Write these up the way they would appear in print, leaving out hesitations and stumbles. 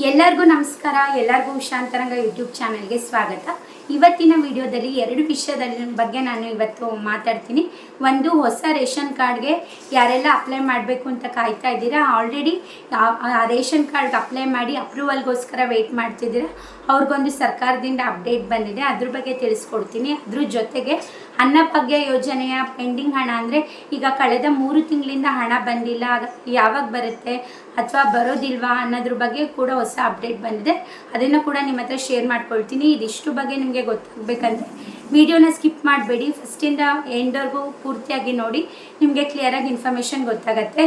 ಎಲ್ಲರಿಗೂ ನಮಸ್ಕಾರ. ಎಲ್ಲರಿಗೂ ಉಷಾಂತರಂಗ ಯೂಟ್ಯೂಬ್ ಚಾನಲ್ಗೆ ಸ್ವಾಗತ. ಇವತ್ತಿನ ವಿಡಿಯೋದಲ್ಲಿ ಎರಡು ವಿಷಯದ ಬಗ್ಗೆ ನಾನು ಇವತ್ತು ಮಾತಾಡ್ತೀನಿ. ಒಂದು, ಹೊಸ ರೇಷನ್ ಕಾರ್ಡ್ಗೆ ಯಾರೆಲ್ಲ ಅಪ್ಲೈ ಮಾಡಬೇಕು ಅಂತ ಕಾಯ್ತಾ ಇದ್ದೀರಾ, ಆಲ್ರೆಡಿ ರೇಷನ್ ಕಾರ್ಡ್ಗೆ ಅಪ್ಲೈ ಮಾಡಿ ಅಪ್ರೂವಲ್ಗೋಸ್ಕರ ವೆಯ್ಟ್ ಮಾಡ್ತಿದ್ದೀರಾ, ಅವ್ರಿಗೊಂದು ಸರ್ಕಾರದಿಂದ ಅಪ್ಡೇಟ್ ಬಂದಿದೆ, ಅದ್ರ ಬಗ್ಗೆ ತಿಳಿಸ್ಕೊಡ್ತೀನಿ. ಅದ್ರ ಜೊತೆಗೆ ಅನ್ನಭಾಗ್ಯ ಯೋಜನೆಯ ಪೆಂಡಿಂಗ್ ಹಣ ಅಂದರೆ ಈಗ ಕಳೆದ 3 ತಿಂಗಳಿಂದ ಹಣ ಬಂದಿಲ್ಲ, ಯಾವಾಗ ಬರುತ್ತೆ ಅಥವಾ ಬರೋದಿಲ್ವಾ ಅನ್ನೋದ್ರ ಬಗ್ಗೆ ಕೂಡ ಹೊಸ ಅಪ್ಡೇಟ್ ಬಂದಿದೆ, ಅದನ್ನು ಕೂಡ ನಿಮ್ಮ ಹತ್ರ ಶೇರ್ ಮಾಡ್ಕೊಳ್ತೀನಿ. ಇದಿಷ್ಟು ಬಗ್ಗೆ ನಿಮಗೆ ಗೊತ್ತಾಗಬೇಕಂದ್ರೆ ವಿಡಿಯೋನ ಸ್ಕಿಪ್ ಮಾಡಬೇಡಿ, ಫಸ್ಟಿಂದ ಎಂಡ್ವರೆಗೂ ಪೂರ್ತಿಯಾಗಿ ನೋಡಿ, ನಿಮಗೆ ಕ್ಲಿಯರಾಗಿ ಇನ್ಫಾರ್ಮೇಷನ್ ಗೊತ್ತಾಗುತ್ತೆ.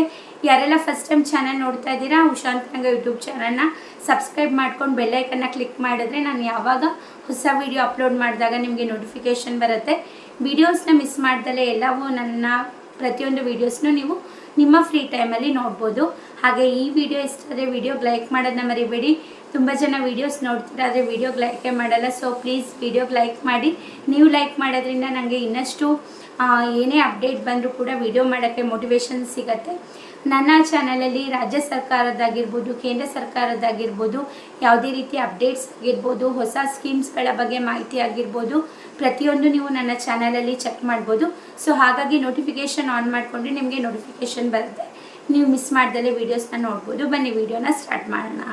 ಯಾರೆಲ್ಲ ಫಸ್ಟ್ ಟೈಮ್ ಚಾನಲ್ ನೋಡ್ತಾ ಇದ್ದೀರಾ, ಉಷಾಂತರಂಗ ಯೂಟ್ಯೂಬ್ ಚಾನಲ್ನ ಸಬ್ಸ್ಕ್ರೈಬ್ ಮಾಡ್ಕೊಂಡು ಬೆಲ್ಲೈಕನ್ನ ಕ್ಲಿಕ್ ಮಾಡಿದ್ರೆ ನಾನು ಯಾವಾಗ ಹೊಸ ವಿಡಿಯೋ ಅಪ್ಲೋಡ್ ಮಾಡಿದಾಗ ನಿಮಗೆ ನೋಟಿಫಿಕೇಷನ್ ಬರುತ್ತೆ. ವಿಡಿಯೋಸ್ನ ಮಿಸ್ ಮಾಡ್ದಲೇ ಎಲ್ಲವೂ ನನ್ನ ಪ್ರತಿಯೊಂದು ವೀಡಿಯೋಸ್ನೂ ನೀವು ನಿಮ್ಮ ಫ್ರೀ ಟೈಮಲ್ಲಿ ನೋಡ್ಬೋದು. ಹಾಗೆ ಈ ವಿಡಿಯೋ ಇಷ್ಟ ಆದರೆ ವಿಡಿಯೋಗೆ ಲೈಕ್ ಮಾಡೋದನ್ನ ಮರಿಬೇಡಿ. ತುಂಬ ಜನ ವೀಡಿಯೋಸ್ ನೋಡ್ತೀರಾ ಆದರೆ ವಿಡಿಯೋಗೆ ಲೈಕೇ ಮಾಡಲ್ಲ, ಸೊ ಪ್ಲೀಸ್ ವಿಡಿಯೋಗೆ ಲೈಕ್ ಮಾಡಿ. ನೀವು ಲೈಕ್ ಮಾಡೋದ್ರಿಂದ ನನಗೆ ಇನ್ನಷ್ಟು ಏನೇ ಅಪ್ಡೇಟ್ ಬಂದರೂ ಕೂಡ ವಿಡಿಯೋ ಮಾಡೋಕ್ಕೆ ಮೋಟಿವೇಶನ್ ಸಿಗುತ್ತೆ. ನನ್ನ ಚಾನಲಲ್ಲಿ ರಾಜ್ಯ ಸರ್ಕಾರದ್ದಾಗಿರ್ಬೋದು, ಕೇಂದ್ರ ಸರ್ಕಾರದ್ದಾಗಿರ್ಬೋದು, ಯಾವುದೇ ರೀತಿ ಅಪ್ಡೇಟ್ಸ್ ಆಗಿರ್ಬೋದು, ಹೊಸ ಸ್ಕೀಮ್ಸ್ಗಳ ಬಗ್ಗೆ ಮಾಹಿತಿ ಆಗಿರ್ಬೋದು, ಪ್ರತಿಯೊಂದು ನೀವು ನನ್ನ ಚಾನಲಲ್ಲಿ ಚೆಕ್ ಮಾಡ್ಬೋದು. ಸೊ ಹಾಗಾಗಿ ನೋಟಿಫಿಕೇಷನ್ ಆನ್ ಮಾಡಿಕೊಂಡ್ರೆ ನಿಮಗೆ ನೋಟಿಫಿಕೇಷನ್ ಬರುತ್ತೆ, ನೀವು ಮಿಸ್ ಮಾಡ್ದಲೇ ವೀಡಿಯೋಸ್ನ ನೋಡ್ಬೋದು. ಬನ್ನಿ ವಿಡಿಯೋನ ಸ್ಟಾರ್ಟ್ ಮಾಡೋಣ.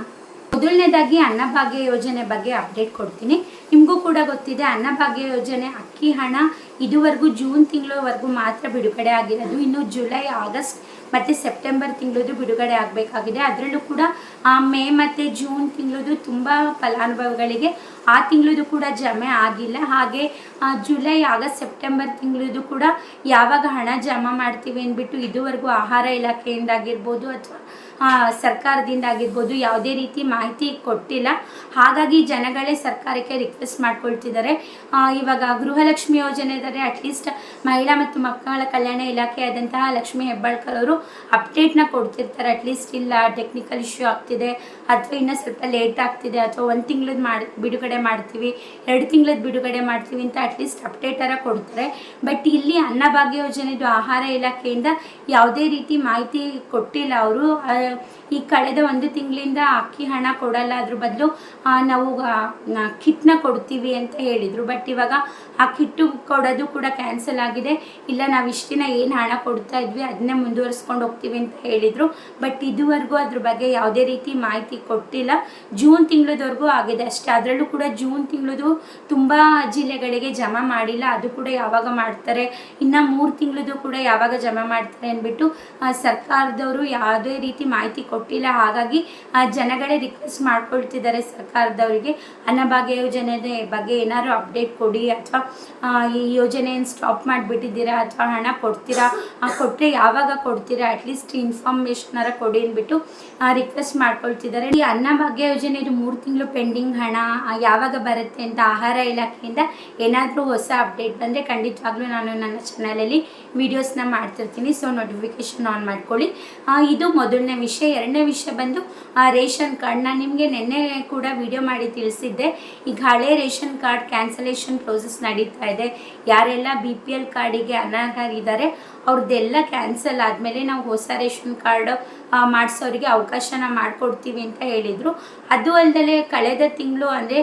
ಮೊದಲನೇದಾಗಿ ಅನ್ನಭಾಗ್ಯ ಯೋಜನೆ ಬಗ್ಗೆ ಅಪ್ಡೇಟ್ ಕೊಡ್ತೀನಿ. ನಿಮಗೂ ಕೂಡ ಗೊತ್ತಿದೆ, ಅನ್ನಭಾಗ್ಯ ಯೋಜನೆ ಅಕ್ಕಿ ಹಣ ಇದುವರೆಗೂ ಜೂನ್ ತಿಂಗಳವರೆಗೂ ಮಾತ್ರ ಬಿಡುಗಡೆ ಆಗಿರೋದು. ಇನ್ನು ಜುಲೈ, ಆಗಸ್ಟ್ ಮತ್ತು ಸೆಪ್ಟೆಂಬರ್ ತಿಂಗಳದು ಬಿಡುಗಡೆ ಆಗಬೇಕಾಗಿದೆ. ಅದರಲ್ಲೂ ಕೂಡ ಮೇ ಮತ್ತು ಜೂನ್ ತಿಂಗಳದು ತುಂಬ ಫಲಾನುಭವಿಗಳಿಗೆ ಆ ತಿಂಗಳದು ಕೂಡ ಜಮೆ ಆಗಿಲ್ಲ. ಹಾಗೆ ಜುಲೈ, ಆಗಸ್ಟ್, ಸೆಪ್ಟೆಂಬರ್ ತಿಂಗಳದು ಕೂಡ ಯಾವಾಗ ಹಣ ಜಮಾ ಮಾಡ್ತೀವಿ ಅಂದ್ಬಿಟ್ಟು ಇದುವರೆಗೂ ಆಹಾರ ಇಲಾಖೆಯಿಂದಾಗಿರ್ಬೋದು ಅಥವಾ ಸರ್ಕಾರದಿಂದ ಆಗಿರ್ಬೋದು ಯಾವುದೇ ರೀತಿ ಮಾಹಿತಿ ಕೊಟ್ಟಿಲ್ಲ. ಹಾಗಾಗಿ ಜನಗಳೇ ಸರ್ಕಾರಕ್ಕೆ ರಿಕ್ವೆಸ್ಟ್ ಮಾಡ್ಕೊಳ್ತಿದ್ದಾರೆ. ಇವಾಗ ಗೃಹಲಕ್ಷ್ಮಿ ಯೋಜನೆ ಇದ್ದಾರೆ, ಅಟ್ಲೀಸ್ಟ್ ಮಹಿಳಾ ಮತ್ತು ಮಕ್ಕಳ ಕಲ್ಯಾಣ ಇಲಾಖೆ ಆದಂತಹ ಲಕ್ಷ್ಮೀ ಹೆಬ್ಬಾಳ್ಕರ್ ಅವರು ಅಪ್ಡೇಟ್ನ ಕೊಡ್ತಿರ್ತಾರೆ. ಅಟ್ಲೀಸ್ಟ್ ಇಲ್ಲ ಟೆಕ್ನಿಕಲ್ ಇಶ್ಯೂ ಆಗ್ತಿದೆ ಅಥವಾ ಇನ್ನೂ ಸ್ವಲ್ಪ ಲೇಟ್ ಆಗ್ತಿದೆ ಅಥವಾ 1 ತಿಂಗಳದ್ದು ಬಿಡುಗಡೆ ಮಾಡ್ತೀವಿ, 2 ತಿಂಗಳದ್ದು ಬಿಡುಗಡೆ ಮಾಡ್ತೀವಿ ಅಂತ ಅಟ್ಲೀಸ್ಟ್ ಅಪ್ಡೇಟರ ಕೊಡ್ತಾರೆ. ಬಟ್ ಇಲ್ಲಿ ಅನ್ನಭಾಗ್ಯ ಯೋಜನೆದು ಆಹಾರ ಇಲಾಖೆಯಿಂದ ಯಾವುದೇ ರೀತಿ ಮಾಹಿತಿ ಕೊಟ್ಟಿಲ್ಲ. ಅವರು ಈ ಕಳೆದ 1 ತಿಂಗಳಿಂದ ಅಕ್ಕಿ ಹಣ ಕೊಡಲ್ಲ, ಅದ್ರ ಬದಲು ನಾವು ಕಿಟ್ನ ಕೊಡ್ತೀವಿ ಅಂತ ಹೇಳಿದರು. ಬಟ್ ಇವಾಗ ಆ ಕಿಟ್ಟು ಕೊಡೋದು ಕೂಡ ಕ್ಯಾನ್ಸಲ್ ಆಗಿದೆ. ಇಲ್ಲ, ನಾವು ಇಷ್ಟು ದಿನ ಏನು ಹಣ ಕೊಡ್ತಾ ಇದ್ವಿ ಅದನ್ನೇ ಮುಂದುವರಿಸ್ಕೊಂಡು ಹೋಗ್ತೀವಿ ಅಂತ ಹೇಳಿದರು. ಬಟ್ ಇದುವರೆಗೂ ಅದ್ರ ಬಗ್ಗೆ ಯಾವುದೇ ರೀತಿ ಮಾಹಿತಿ ಕೊಟ್ಟಿಲ್ಲ. ಜೂನ್ ತಿಂಗಳದವರೆಗೂ ಆಗಿದೆ ಅಷ್ಟೇ. ಅದರಲ್ಲೂ ಕೂಡ ಜೂನ್ ತಿಂಗಳದು ತುಂಬ ಜಿಲ್ಲೆಗಳಿಗೆ ಜಮಾ ಮಾಡಿಲ್ಲ, ಅದು ಕೂಡ ಯಾವಾಗ ಮಾಡ್ತಾರೆ, ಇನ್ನು 3 ತಿಂಗಳದು ಕೂಡ ಯಾವಾಗ ಜಮಾ ಮಾಡ್ತಾರೆ ಅಂದ್ಬಿಟ್ಟು ಸರ್ಕಾರದವರು ಯಾವುದೇ ರೀತಿ ಮಾಹಿತಿ ಕೊಟ್ಟಿಲ್ಲ. ಹಾಗಾಗಿ ಜನಗಳೇ ರಿಕ್ವೆಸ್ಟ್ ಮಾಡ್ಕೊಳ್ತಿದ್ದಾರೆ ಸರ್ಕಾರದವರಿಗೆ, ಅನ್ನಭಾಗ್ಯ ಯೋಜನೆ ಬಗ್ಗೆ ಏನಾದ್ರು ಅಪ್ಡೇಟ್ ಕೊಡಿ, ಅಥವಾ ಈ ಯೋಜನೆಯನ್ನು ಸ್ಟಾಪ್ ಮಾಡಿಬಿಟ್ಟಿದ್ದೀರಾ ಅಥವಾ ಹಣ ಕೊಡ್ತೀರಾ, ಕೊಟ್ಟರೆ ಯಾವಾಗ ಕೊಡ್ತೀರಾ, ಅಟ್ಲೀಸ್ಟ್ ಇನ್ಫಾರ್ಮೇಷನರ ಕೊಡಿ ಅಂದ್ಬಿಟ್ಟು ರಿಕ್ವೆಸ್ಟ್ ಮಾಡ್ಕೊಳ್ತಿದ್ದಾರೆ. ಈ ಅನ್ನಭಾಗ್ಯ ಯೋಜನೆ ಇದು 3 ತಿಂಗಳು ಪೆಂಡಿಂಗ್ ಹಣ ಯಾವಾಗ ಬರುತ್ತೆ ಅಂತ ಆಹಾರ ಇಲಾಖೆಯಿಂದ ಏನಾದರೂ ಹೊಸ ಅಪ್ಡೇಟ್ ಬಂದರೆ ಖಂಡಿತವಾಗ್ಲೂ ನಾನು ನನ್ನ ಚಾನಲಲ್ಲಿ ವೀಡಿಯೋಸ್ನ ಮಾಡ್ತಿರ್ತೀನಿ. ಸೊ ನೋಟಿಫಿಕೇಷನ್ ಆನ್ ಮಾಡ್ಕೊಳ್ಳಿ. ಇದು ಮೊದಲನೇ ವಿಷಯ. ಎರಡನೇ ವಿಷಯ ಬಂದು ರೇಷನ್ ಕಾರ್ಡ್. ನಾನು ನಿಮಗೆ ನಿನ್ನೆ ಕೂಡ ವಿಡಿಯೋ ಮಾಡಿ ತಿಳಿಸಿದ್ದೆ, ಈಗ ಹಳೆ ರೇಷನ್ ಕಾರ್ಡ್ ಕ್ಯಾನ್ಸಲೇಷನ್ ಪ್ರೋಸೆಸ್ ನಡೀತಾ ಇದೆ. ಯಾರೆಲ್ಲ BPL ಕಾರ್ಡಿಗೆ ಅನರ್ಹರಿದ್ದಾರೆ ಅವ್ರದ್ದೆಲ್ಲ ಕ್ಯಾನ್ಸಲ್ ಆದಮೇಲೆ ನಾವು ಹೊಸ ರೇಷನ್ ಕಾರ್ಡ್ ಮಾಡಿಸೋರಿಗೆ ಅವಕಾಶನ ಮಾಡಿಕೊಡ್ತೀವಿ ಅಂತ ಹೇಳಿದರು. ಅದು ಅಲ್ಲದೆ ಕಳೆದ ತಿಂಗಳು ಅಂದರೆ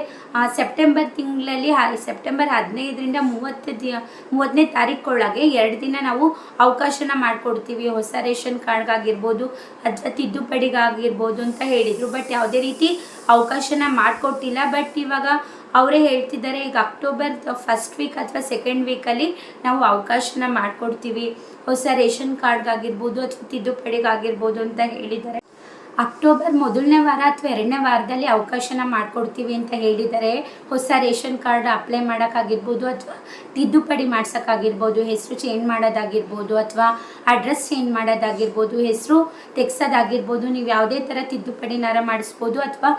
ಸೆಪ್ಟೆಂಬರ್ ತಿಂಗಳಲ್ಲಿ ಸೆಪ್ಟೆಂಬರ್ 15ರಿಂದ 30ನೇ ತಾರೀಕೊಳಗೆ 2 ದಿನ ನಾವು ಅವಕಾಶನ ಮಾಡಿಕೊಡ್ತೀವಿ ಹೊಸ ರೇಷನ್ ಕಾರ್ಡ್ಗಾಗಿರ್ಬೋದು ಅಥವಾ ತಿದ್ದುಪಡಿಗಾಗಿರ್ಬೋದು ಅಂತ ಹೇಳಿದರು. ಬಟ್ ಯಾವುದೇ ರೀತಿ ಅವಕಾಶನ ಮಾಡಿಕೊಟ್ಟಿಲ್ಲ. ಬಟ್ ಇವಾಗ ಅವರೇ ಹೇಳ್ತಿದ್ದಾರೆ, ಈಗ ಅಕ್ಟೋಬರ್ ಫಸ್ಟ್ ವೀಕ್ ಅಥವಾ ಸೆಕೆಂಡ್ ವೀಕಲ್ಲಿ ನಾವು ಅವಕಾಶನ ಮಾಡಿಕೊಡ್ತೀವಿ ಹೊಸ ರೇಷನ್ ಕಾರ್ಡ್ಗಾಗಿರ್ಬೋದು ಅಥವಾ ತಿದ್ದುಪಡಿಗಾಗಿರ್ಬೋದು ಅಂತ ಹೇಳಿದ್ದಾರೆ. ಅಕ್ಟೋಬರ್ ಮೊದಲನೇ ವಾರ ಅಥವಾ 2ನೇ ವಾರದಲ್ಲಿ ಅವಕಾಶನ ಮಾಡಿಕೊಡ್ತೀವಿ ಅಂತ ಹೇಳಿದ್ದಾರೆ. ಹೊಸ ರೇಷನ್ ಕಾರ್ಡ್ ಅಪ್ಲೈ ಮಾಡೋಕ್ಕಾಗಿರ್ಬೋದು ಅಥವಾ ತಿದ್ದುಪಡಿ ಮಾಡ್ಸೋಕ್ಕಾಗಿರ್ಬೋದು, ಹೆಸರು ಚೇಂಜ್ ಮಾಡೋದಾಗಿರ್ಬೋದು ಅಥವಾ ಅಡ್ರೆಸ್ ಚೇಂಜ್ ಮಾಡೋದಾಗಿರ್ಬೋದು, ಹೆಸರು ತೆಗ್ಸೋದಾಗಿರ್ಬೋದು, ನೀವು ಯಾವುದೇ ಥರ ತಿದ್ದುಪಡಿನಾರ ಮಾಡಿಸ್ಬೋದು. ಅಥವಾ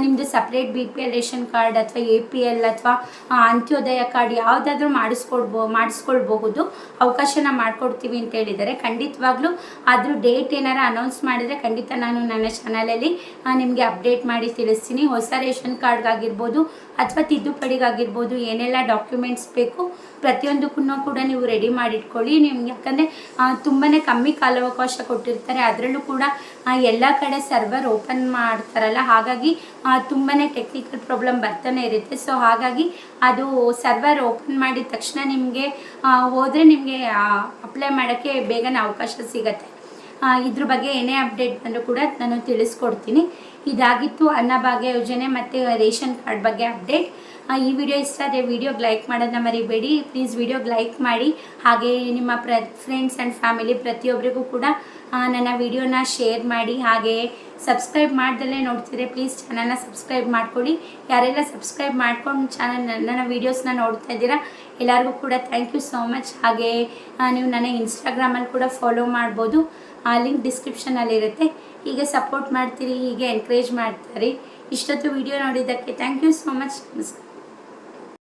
ನಿಮ್ಮದು ಸಪ್ರೇಟ್ BPL ರೇಷನ್ ಕಾರ್ಡ್ ಅಥವಾ APL ಅಥವಾ ಅಂತ್ಯೋದಯ ಕಾರ್ಡ್ ಯಾವುದಾದ್ರೂ ಮಾಡಿಸ್ಕೊಳ್ಬಹುದು, ಅವಕಾಶನ ಮಾಡಿಕೊಡ್ತೀವಿ ಅಂತ ಹೇಳಿದ್ದಾರೆ. ಖಂಡಿತವಾಗ್ಲೂ ಅದ್ರ ಡೇಟ್ ಏನಾರ ಅನೌನ್ಸ್ ಮಾಡಿದರೆ ಖಂಡಿತ ನಾನು ನನ್ನ ನನ್ನ ಚಾನಲಲ್ಲಿ ನಿಮಗೆ ಅಪ್ಡೇಟ್ ಮಾಡಿ ತಿಳಿಸ್ತೀನಿ. ಹೊಸ ರೇಷನ್ ಕಾರ್ಡ್ಗಾಗಿರ್ಬೋದು ಅಥವಾ ತಿದ್ದುಪಡಿಗಾಗಿರ್ಬೋದು ಏನೆಲ್ಲ ಡಾಕ್ಯುಮೆಂಟ್ಸ್ ಬೇಕು ಪ್ರತಿಯೊಂದಕ್ಕೂ ಕೂಡ ನೀವು ರೆಡಿ ಮಾಡಿಟ್ಕೊಳ್ಳಿ. ನಿಮ್ಗೆ ಯಾಕಂದರೆ ತುಂಬಾ ಕಮ್ಮಿ ಕಾಲಾವಕಾಶ ಕೊಟ್ಟಿರ್ತಾರೆ, ಅದರಲ್ಲೂ ಕೂಡ ಎಲ್ಲ ಕಡೆ ಸರ್ವರ್ ಓಪನ್ ಮಾಡ್ತಾರಲ್ಲ, ಹಾಗಾಗಿ ತುಂಬಾ ಟೆಕ್ನಿಕಲ್ ಪ್ರಾಬ್ಲಮ್ ಬರ್ತಾನೆ ಇರುತ್ತೆ. ಸೊ ಹಾಗಾಗಿ ಅದು ಸರ್ವರ್ ಓಪನ್ ಮಾಡಿದ ತಕ್ಷಣ ನಿಮಗೆ ಹೋದರೆ ನಿಮಗೆ ಅಪ್ಲೈ ಮಾಡೋಕ್ಕೆ ಬೇಗನೆ ಅವಕಾಶ ಸಿಗತ್ತೆ. ಇದ್ರ ಬಗ್ಗೆ ಏನೇ ಅಪ್ಡೇಟ್ ಬಂದರೂ ಕೂಡ ನಾನು ತಿಳಿಸ್ಕೊಡ್ತೀನಿ. ಇದಾಗಿತ್ತು ಅನ್ನಭಾಗ್ಯ ಯೋಜನೆ ಮತ್ತು ರೇಷನ್ ಕಾರ್ಡ್ ಬಗ್ಗೆ ಅಪ್ಡೇಟ್. ಈ ವಿಡಿಯೋ ಇಷ್ಟ ಆದರೆ ವಿಡಿಯೋಗೆ ಲೈಕ್ ಮಾಡೋದನ್ನ ಮರಿಬೇಡಿ. ಪ್ಲೀಸ್ ವಿಡಿಯೋಗೆ ಲೈಕ್ ಮಾಡಿ, ಹಾಗೆ ನಿಮ್ಮ ಫ್ರೆಂಡ್ಸ್ ಆ್ಯಂಡ್ ಫ್ಯಾಮಿಲಿ ಪ್ರತಿಯೊಬ್ಬರಿಗೂ ಕೂಡ ನನ್ನ ವಿಡಿಯೋನ ಶೇರ್ ಮಾಡಿ. ಹಾಗೆ ಸಬ್ಸ್ಕ್ರೈಬ್ ಮಾಡ್ದಲ್ಲೇ ನೋಡ್ತಿದ್ರೆ ಪ್ಲೀಸ್ ಚಾನಲ್ನ ಸಬ್ಸ್ಕ್ರೈಬ್ ಮಾಡ್ಕೊಳ್ಳಿ. ಯಾರೆಲ್ಲ ಸಬ್ಸ್ಕ್ರೈಬ್ ಮಾಡ್ಕೊಂಡು ನನ್ನ ವೀಡಿಯೋಸ್ನ ನೋಡ್ತಾ ಇದ್ದೀರಾ ಎಲ್ಲರಿಗೂ ಕೂಡ ಥ್ಯಾಂಕ್ ಯು ಸೋ ಮಚ್. ಹಾಗೆ ನೀವು ನನ್ನ ಇನ್ಸ್ಟಾಗ್ರಾಮಲ್ಲಿ ಕೂಡ ಫಾಲೋ ಮಾಡ್ಬೋದು, ಆ ಲಿಂಕ್ ಡಿಸ್ಕ್ರಿಪ್ಷನಲ್ಲಿರುತ್ತೆ. ಹೀಗೆ ಸಪೋರ್ಟ್ ಮಾಡ್ತೀರಿ, ಹೀಗೆ ಎನ್ಕರೇಜ್ ಮಾಡ್ತೀರಿ. ಇಷ್ಟೊತ್ತು ವಿಡಿಯೋ ನೋಡಿದ್ದಕ್ಕೆ ಥ್ಯಾಂಕ್ ಯು ಸೋ ಮಚ್. ನಮಸ್ಕಾರ.